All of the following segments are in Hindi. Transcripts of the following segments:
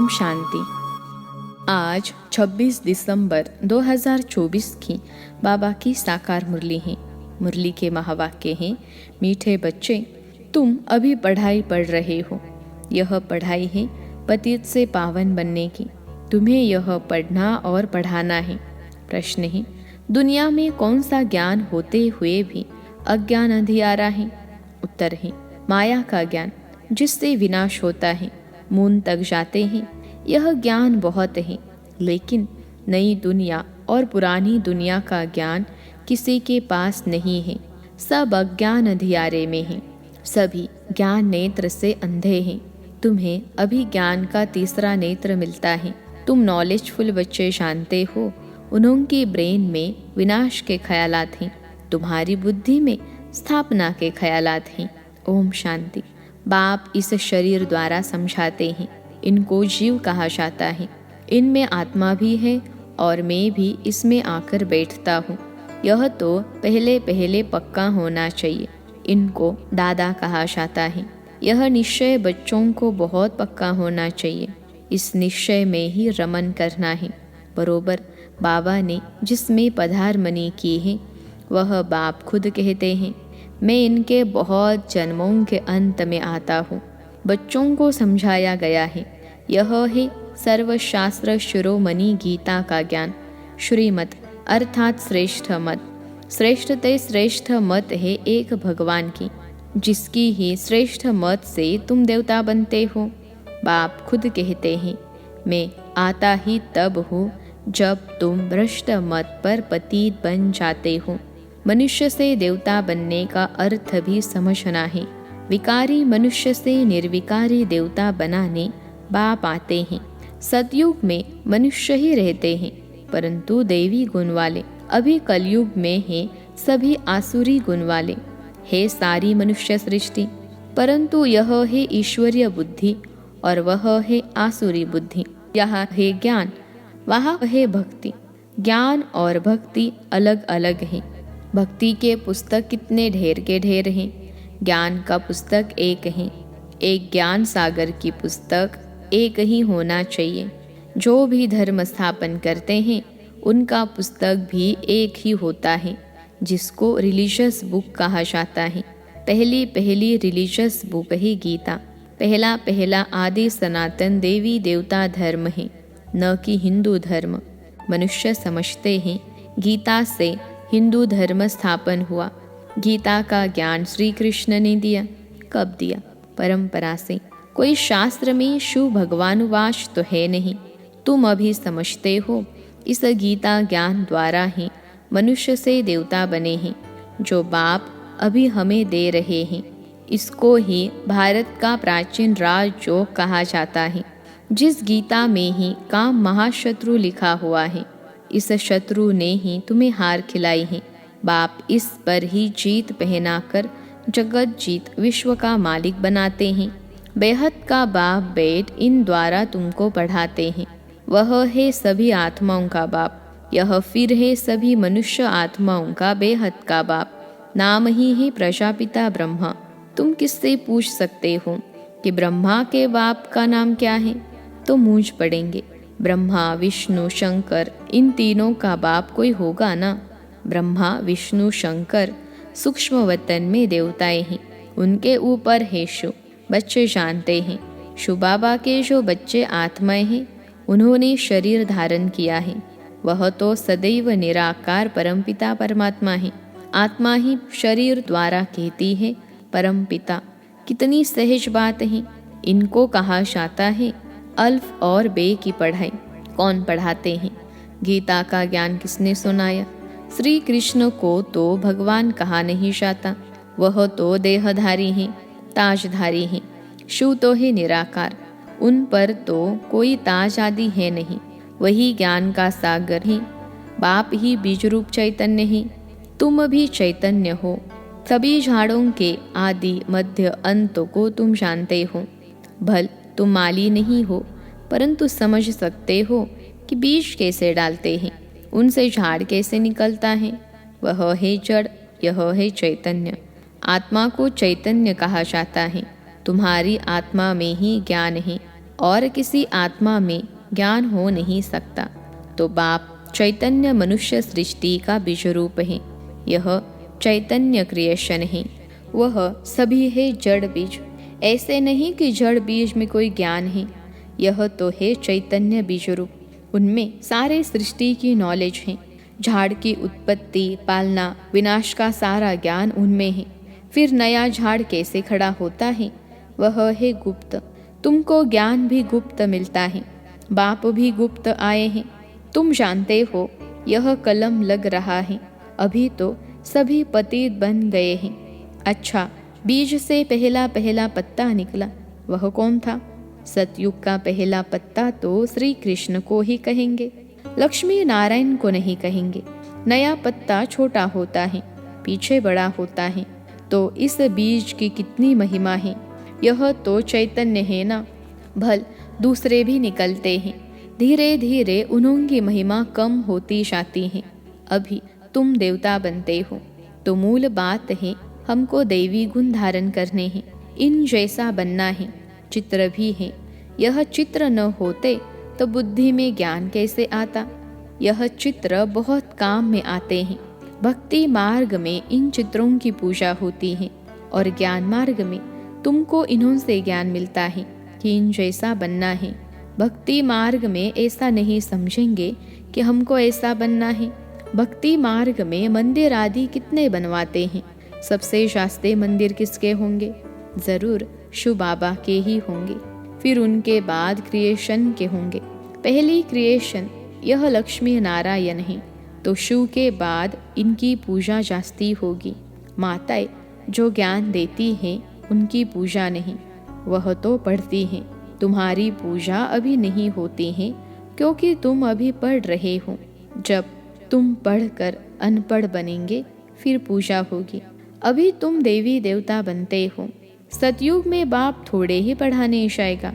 ओम शांति। आज 26 दिसंबर 2024 की बाबा की साकार मुरली है। मुरली के महावाक्य हैं, मीठे बच्चे तुम अभी पढ़ाई पढ़ रहे हो। यह पढ़ाई है पतित से पावन बनने की। तुम्हें यह पढ़ना और पढ़ाना है। प्रश्न है, दुनिया में कौन सा ज्ञान होते हुए भी अज्ञान अंधियारा है? उत्तर है, माया का ज्ञान जिससे विनाश होता है, मून तक जाते हैं। यह ज्ञान बहुत है, लेकिन नई दुनिया और पुरानी दुनिया का ज्ञान किसी के पास नहीं है। सब अज्ञान अंधियारे में हैं। सभी ज्ञान नेत्र से अंधे हैं। तुम्हें अभी ज्ञान का तीसरा नेत्र मिलता है। तुम नॉलेजफुल बच्चे जानते हो, उनके ब्रेन में विनाश के ख्यालात हैं, तुम्हारी बुद्धि में स्थापना के ख्यालात हैं। ओम शांति। बाप इस शरीर द्वारा समझाते हैं, इनको जीव कहा जाता है। इनमें आत्मा भी है और मैं भी इसमें आकर बैठता हूँ। यह तो पहले पहले पक्का होना चाहिए। इनको दादा कहा जाता है। यह निश्चय बच्चों को बहुत पक्का होना चाहिए। इस निश्चय में ही रमन करना है। बरोबर बाबा ने जिसमें पधारमनी की है, वह बाप खुद कहते हैं, मैं इनके बहुत जन्मों के अंत में आता हूँ। बच्चों को समझाया गया है। यह है सर्वशास्त्र शिरोमणि गीता का ज्ञान। श्रीमत अर्थात श्रेष्ठ मत। श्रेष्ठते श्रेष्ठ मत है एक भगवान की, जिसकी ही श्रेष्ठ मत से तुम देवता बनते हो। बाप खुद कहते हैं, मैं आता ही तब हूँ जब तुम भ्रष्ट मत पर पतित बन जाते हो। मनुष्य से देवता बनने का अर्थ भी समझना है। विकारी मनुष्य से निर्विकारी देवता बनाने बाप आते हैं। सतयुग में मनुष्य ही रहते हैं, परंतु देवी गुण वाले। अभी कलयुग में है सभी आसुरी गुण वाले। है सारी मनुष्य सृष्टि, परंतु यह है ईश्वरीय बुद्धि और वह है आसुरी बुद्धि। यहाँ है ज्ञान, वहाँ है भक्ति। ज्ञान और भक्ति अलग अलग है। भक्ति के पुस्तक कितने ढेर के ढेर हैं। ज्ञान का पुस्तक एक है। एक ज्ञान सागर की पुस्तक एक ही होना चाहिए। जो भी धर्म स्थापन करते हैं, उनका पुस्तक भी एक ही होता है, जिसको रिलीजियस बुक कहा जाता है। पहली पहली रिलीजियस बुक है गीता। पहला पहला आदि सनातन देवी देवता धर्म है, न कि हिंदू धर्म। मनुष्य समझते हैं गीता से हिंदू धर्म स्थापन हुआ। गीता का ज्ञान श्री कृष्ण ने दिया। कब दिया? परंपरा से। कोई शास्त्र में शिव भगवानुवाच तो है नहीं। तुम अभी समझते हो इस गीता ज्ञान द्वारा ही मनुष्य से देवता बने हैं, जो बाप अभी हमें दे रहे हैं। इसको ही भारत का प्राचीन राजयोग कहा जाता है। जिस गीता में ही काम महाशत्रु लिखा हुआ है, इस शत्रु ने ही तुम्हें हार खिलाई है। बाप इस पर ही जीत पहनाकर जगत जीत विश्व का मालिक बनाते हैं। बेहद का बाप बेट इन द्वारा तुमको पढ़ाते हैं। वह है सभी आत्माओं का बाप। यह फिर है सभी मनुष्य आत्माओं का बेहद का बाप। नाम ही है प्रजापिता ब्रह्मा। तुम किससे पूछ सकते हो कि ब्रह्मा के बाप का नाम क्या है? तो मूंझ पड़ेंगे। ब्रह्मा विष्णु शंकर, इन तीनों का बाप कोई होगा ना। ब्रह्मा विष्णु शंकर सूक्ष्म वतन में देवताएं हैं। उनके ऊपर है शिव। बच्चे जानते हैं शिव बाबा के जो बच्चे आत्माएं हैं, उन्होंने शरीर धारण किया है। वह तो सदैव निराकार परमपिता परमात्मा है। आत्मा ही शरीर द्वारा कहती है परमपिता। कितनी सहज बात है। इनको कहा जाता है अल्फ और बे की पढ़ाई। कौन पढ़ाते हैं? गीता का ज्ञान किसने सुनाया? श्री कृष्ण को तो भगवान कहा नहीं जाता। वह तो देहधारी हैं, ताजधारी हैं। शिव तो है निराकार, उन पर तो कोई ताज आदि है नहीं। वही ज्ञान का सागर है। बाप ही बीज रूप चैतन्य है। तुम भी चैतन्य हो। सभी झाड़ों के आदि मध्य अंत को तुम जानते हो। भल तुम माली नहीं हो, परंतु समझ सकते हो कि बीज कैसे डालते हैं, उनसे झाड़ कैसे निकलता है। वह है जड़, यह है चैतन्य। आत्मा को चैतन्य कहा जाता है। तुम्हारी आत्मा में ही ज्ञान है। और किसी आत्मा में ज्ञान हो नहीं सकता। तो बाप चैतन्य मनुष्य सृष्टि का बीज रूप है। यह चैतन्य क्रिएशन है। वह सभी है जड़ बीज। ऐसे नहीं कि जड़ बीज में कोई ज्ञान है। यह तो है चैतन्य बीज रूप। उनमें सारे सृष्टि की नॉलेज है। झाड़ की उत्पत्ति, पालना, विनाश का सारा ज्ञान उनमें है। फिर नया झाड़ कैसे खड़ा होता है, वह है गुप्त। तुमको ज्ञान भी गुप्त मिलता है। बाप भी गुप्त आए हैं। तुम जानते हो यह कलम लग रहा है। अभी तो सभी पतित बन गए हैं। अच्छा, बीज से पहला पहला पत्ता निकला, वह कौन था? सतयुग का पहला पत्ता तो श्री कृष्ण को ही कहेंगे, लक्ष्मी नारायण को नहीं कहेंगे। नया पत्ता छोटा होता है, पीछे बड़ा होता है। तो इस बीज की कितनी महिमा है। यह तो चैतन्य है ना। भल दूसरे भी निकलते हैं। धीरे धीरे उनकी महिमा कम होती जाती है। अभी तुम देवता बनते हो। तो मूल बात है, हमको दैवी गुण धारण करने हैं। इन जैसा बनना है। चित्र भी है। यह चित्र न होते तो बुद्धि में ज्ञान कैसे आता? यह चित्र बहुत काम में आते हैं। भक्ति मार्ग में इन चित्रों की पूजा होती है और ज्ञान मार्ग में तुमको इन्हों से ज्ञान मिलता है कि इन जैसा बनना है। भक्ति मार्ग में ऐसा नहीं समझेंगे कि हमको ऐसा बनना है। भक्ति मार्ग में मंदिर आदि कितने बनवाते हैं। सबसे शास्त्रीय मंदिर किसके होंगे? जरूर शिव बाबा के ही होंगे। फिर उनके बाद क्रिएशन के होंगे। पहली क्रिएशन यह लक्ष्मी नारायण है। तो शिव के बाद इनकी पूजा जास्ती होगी। माताएं जो ज्ञान देती हैं उनकी पूजा नहीं, वह तो पढ़ती हैं। तुम्हारी पूजा अभी नहीं होती है क्योंकि तुम अभी पढ़ रहे हो। जब तुम पढ़कर अनपढ़ बनेंगे फिर पूजा होगी। अभी तुम देवी देवता बनते हो। सतयुग में बाप थोड़े ही पढ़ाने जाएगा।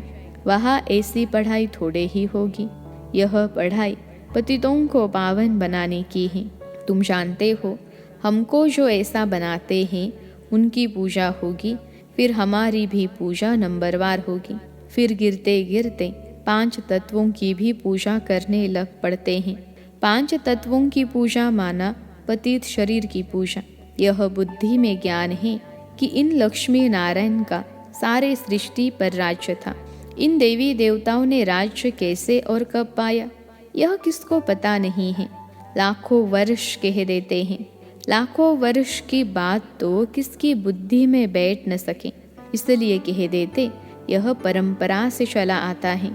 वहाँ ऐसी पढ़ाई थोड़े ही होगी। यह पढ़ाई पतितों को पावन बनाने की है। तुम जानते हो हमको जो ऐसा बनाते हैं उनकी पूजा होगी। फिर हमारी भी पूजा नंबरवार होगी। फिर गिरते गिरते 5 तत्वों की भी पूजा करने लग पड़ते हैं। 5 तत्वों की पूजा माना पतित शरीर की पूजा। यह बुद्धि में ज्ञान है कि इन लक्ष्मी नारायण का सारे सृष्टि पर राज्य था। इन देवी देवताओं ने राज्य कैसे और कब पाया, यह किसको पता नहीं है। लाखों वर्ष कह देते हैं। लाखों वर्ष की बात तो किसकी बुद्धि में बैठ न सके, इसलिए कह देते यह परंपरा से चला आता है।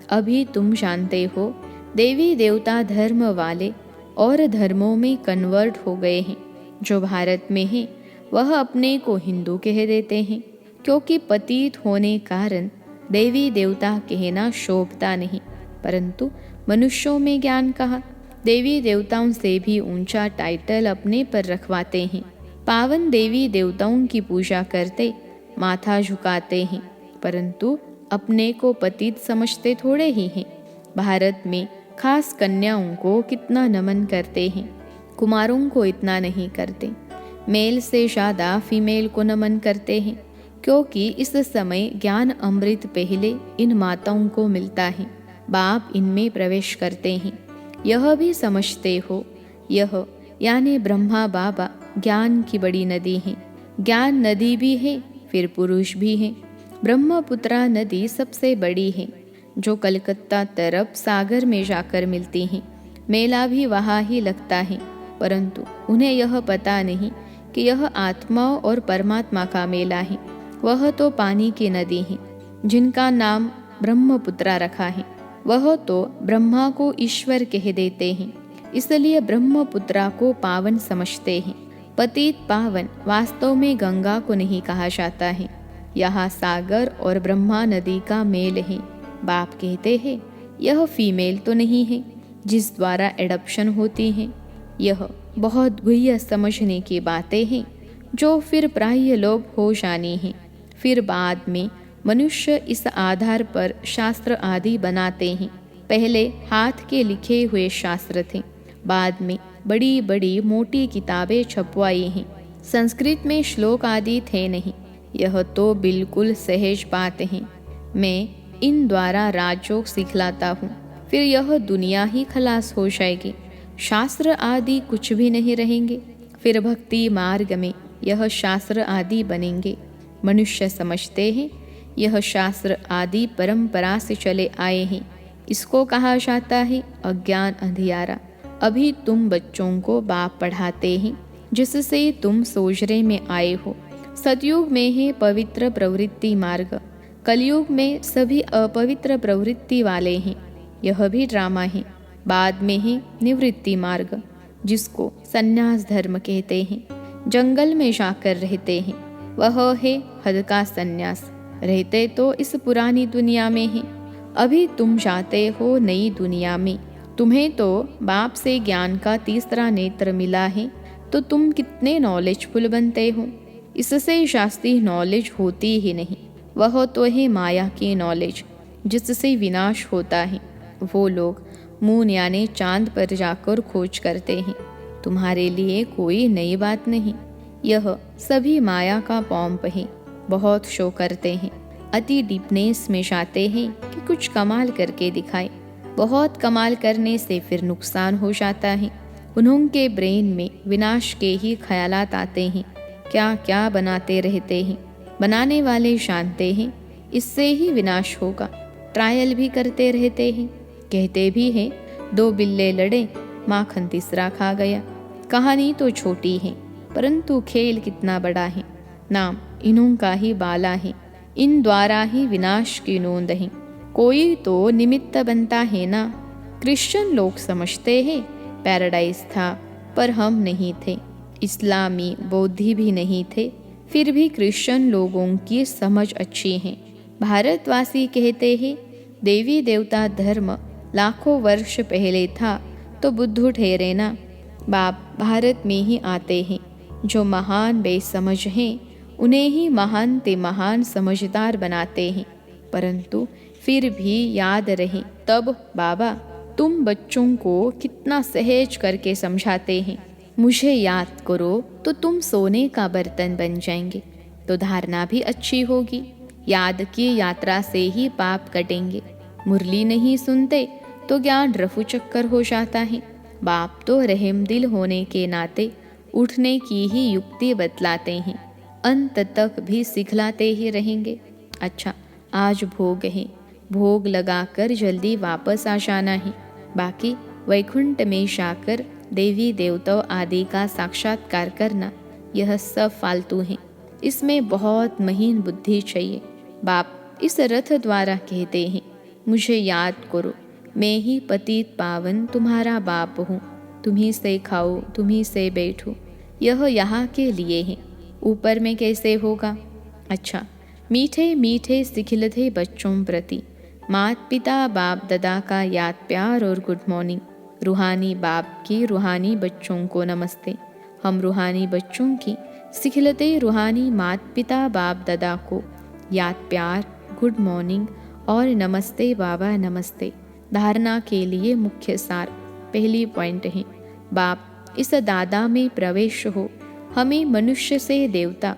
अभी तुम जानते हो देवी देवता धर्म वाले और धर्मों में कन्वर्ट हो गए हैं। जो भारत में है वह अपने को हिंदू कह देते हैं क्योंकि पतित होने कारण देवी देवता कहना शोभता नहीं। परंतु मनुष्यों में ज्ञान कहा। देवी देवताओं से भी ऊंचा टाइटल अपने पर रखवाते हैं। पावन देवी देवताओं की पूजा करते माथा झुकाते हैं, परंतु अपने को पतित समझते थोड़े ही हैं। भारत में खास कन्याओं को कितना नमन करते हैं, कुमारों को इतना नहीं करते। मेल से ज़्यादा फीमेल को नमन करते हैं क्योंकि इस समय ज्ञान अमृत पहले इन माताओं को मिलता है। बाप इनमें प्रवेश करते हैं। यह भी समझते हो, यह यानी ब्रह्मा बाबा ज्ञान की बड़ी नदी है। ज्ञान नदी भी है, फिर पुरुष भी है। ब्रह्मपुत्रा नदी सबसे बड़ी है, जो कलकत्ता तरफ सागर में जाकर मिलती है। मेला भी वहाँ ही लगता है, परंतु उन्हें यह पता नहीं कि यह आत्मा और परमात्मा का मेला है। वह तो पानी की नदी है जिनका नाम ब्रह्मपुत्रा रखा है। वह तो ब्रह्मा को ईश्वर कह देते हैं, इसलिए ब्रह्मपुत्रा को पावन समझते हैं। पतित पावन वास्तव में गंगा को नहीं कहा जाता है। यहाँ सागर और ब्रह्मा नदी का मेल है। बाप कहते हैं यह फीमेल तो नहीं है जिस द्वारा एडप्शन होती है। यह बहुत गुह्य समझने की बातें हैं जो फिर प्राय लोग हो जानी हैं। फिर बाद में मनुष्य इस आधार पर शास्त्र आदि बनाते हैं। पहले हाथ के लिखे हुए शास्त्र थे, बाद में बड़ी बड़ी मोटी किताबें छपवाई हैं। संस्कृत में श्लोक आदि थे नहीं। यह तो बिल्कुल सहज बात है। मैं इन द्वारा राजयोग सिखलाता हूँ, फिर यह दुनिया ही खलास हो जाएगी, शास्त्र आदि कुछ भी नहीं रहेंगे। फिर भक्ति मार्ग में यह शास्त्र आदि बनेंगे। मनुष्य समझते हैं यह शास्त्र आदि परंपरा से चले आए हैं। इसको कहा जाता है अज्ञान अंधियारा। अभी तुम बच्चों को बाप पढ़ाते हैं, जिससे तुम सोजरे में आए हो। सतयुग में है पवित्र प्रवृत्ति मार्ग, कलयुग में सभी अपवित्र प्रवृत्ति वाले हैं। यह भी ड्रामा है। बाद में है निवृत्ति मार्ग, जिसको संन्यास धर्म कहते हैं। जंगल में जाकर रहते हैं, वह है हद का संन्यास। रहते तो इस पुरानी दुनिया में है, अभी तुम जाते हो नई दुनिया में। तुम्हें तो बाप से ज्ञान का तीसरा नेत्र मिला है, तो तुम कितने नॉलेजफुल बनते हो। इससे शास्त्रीय नॉलेज होती ही नहीं, वह तो है माया की नॉलेज, जिससे विनाश होता है। वो लोग मून यानी चांद पर जाकर खोज करते हैं। तुम्हारे लिए कोई नई बात नहीं, यह सभी माया का पॉम्प है। बहुत शो करते हैं, अति डीपनेस में जाते हैं कि कुछ कमाल करके दिखाए। बहुत कमाल करने से फिर नुकसान हो जाता है। उन्होंने ब्रेन में विनाश के ही ख्यालात आते हैं, क्या क्या बनाते रहते हैं। बनाने वाले जानते हैं इससे ही विनाश होगा, ट्रायल भी करते रहते हैं। कहते भी हैं 2 बिल्ले लड़े, माखन तीसरा खा गया। कहानी तो छोटी है, परंतु खेल कितना बड़ा है। नाम इन्हों का ही बाला है, इन द्वारा ही विनाश की नोंद है। कोई तो निमित्त बनता है ना। क्रिश्चियन लोग समझते हैं पैराडाइज था, पर हम नहीं थे। इस्लामी बौद्धि भी नहीं थे, फिर भी क्रिश्चियन लोगों की समझ अच्छी है। भारतवासी कहते हैं देवी देवता धर्म लाखों वर्ष पहले था, तो बुद्ध ठहरे ना। बाप भारत में ही आते हैं। जो महान बेसमझ हैं उन्हें ही महान ते महान समझदार बनाते हैं। परंतु फिर भी याद रहे, तब बाबा तुम बच्चों को कितना सहज करके समझाते हैं। मुझे याद करो तो तुम सोने का बर्तन बन जाएंगे, तो धारणा भी अच्छी होगी। याद की यात्रा से ही पाप कटेंगे। मुरली नहीं सुनते तो ज्ञान रफू चक्कर हो जाता है। बाप तो रहम दिल होने के नाते उठने की ही युक्ति बतलाते हैं, अंत तक भी सिखलाते ही रहेंगे। अच्छा, आज भोग है, भोग लगाकर जल्दी वापस आ जाना है। बाकी वैकुंठ में जाकर देवी देवताओं आदि का साक्षात्कार करना, यह सब फालतू है। इसमें बहुत महीन बुद्धि चाहिए। बाप इस रथ द्वारा कहते हैं मुझे याद करो, मैं ही पतित पावन तुम्हारा बाप हूँ। तुम्ही से खाओ, तुम्ही से बैठो, यह यहाँ के लिए है। ऊपर में कैसे होगा? अच्छा, मीठे मीठे सिखिलते बच्चों प्रति माता पिता बाप दादा का याद प्यार और गुड मॉर्निंग। रूहानी बाप की रूहानी बच्चों को नमस्ते। हम रूहानी बच्चों की सिखिलते रूहानी माता पिता बाप दादा को याद प्यार, गुड मॉर्निंग और नमस्ते बाबा नमस्ते। धारणा के लिए मुख्य सार पहली पॉइंट है, बाप इस दादा में प्रवेश हो। हमें मनुष्य से देवता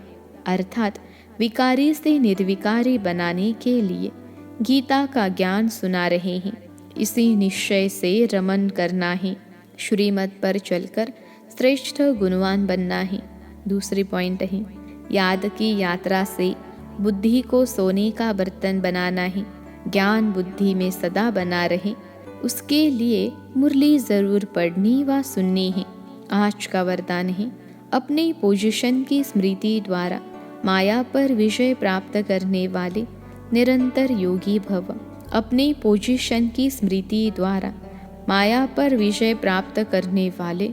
अर्थात विकारी से निर्विकारी बनाने के लिए गीता का ज्ञान सुना रहे हैं। इसी निश्चय से रमन करना है। श्रीमत पर चलकर श्रेष्ठ गुणवान बनना है। दूसरी पॉइंट है, याद की यात्रा से बुद्धि को सोने का बर्तन बनाना है। ज्ञान बुद्धि में सदा बना रहे, उसके लिए मुरली जरूर पढ़नी व सुननी है। आज का वरदान है, अपनी पोजीशन की स्मृति द्वारा माया पर विजय प्राप्त करने वाले निरंतर योगी भव। अपनी पोजीशन की स्मृति द्वारा माया पर विजय प्राप्त करने वाले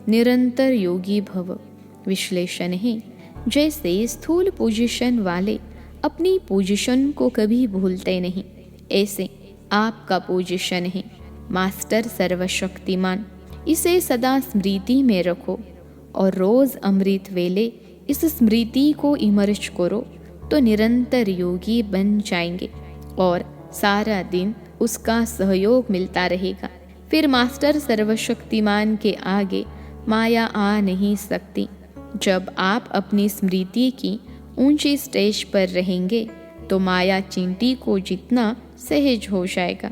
निरंतर योगी भव। विश्लेषण है, जैसे स्थूल पोजीशन वाले अपनी पोजीशन को कभी भूलते नहीं, ऐसे आपका पोजीशन है मास्टर सर्वशक्तिमान। इसे सदा स्मृति में रखो और रोज अमृत वेले इस स्मृति को इमर्ज करो, तो निरंतर योगी बन जाएंगे और सारा दिन उसका सहयोग मिलता रहेगा। फिर मास्टर सर्वशक्तिमान के आगे माया आ नहीं सकती। जब आप अपनी स्मृति की ऊंची स्टेज पर रहेंगे तो माया चींटी को जितना सहज हो जाएगा।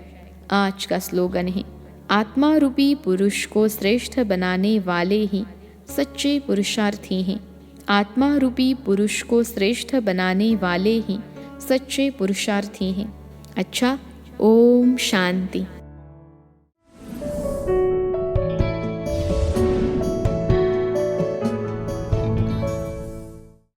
आज का स्लोगन है, आत्मा रूपी पुरुष को श्रेष्ठ बनाने वाले ही सच्चे पुरुषार्थी हैं। आत्मा रूपी पुरुष को श्रेष्ठ बनाने वाले ही सच्चे पुरुषार्थी हैं। अच्छा, ओम शांति।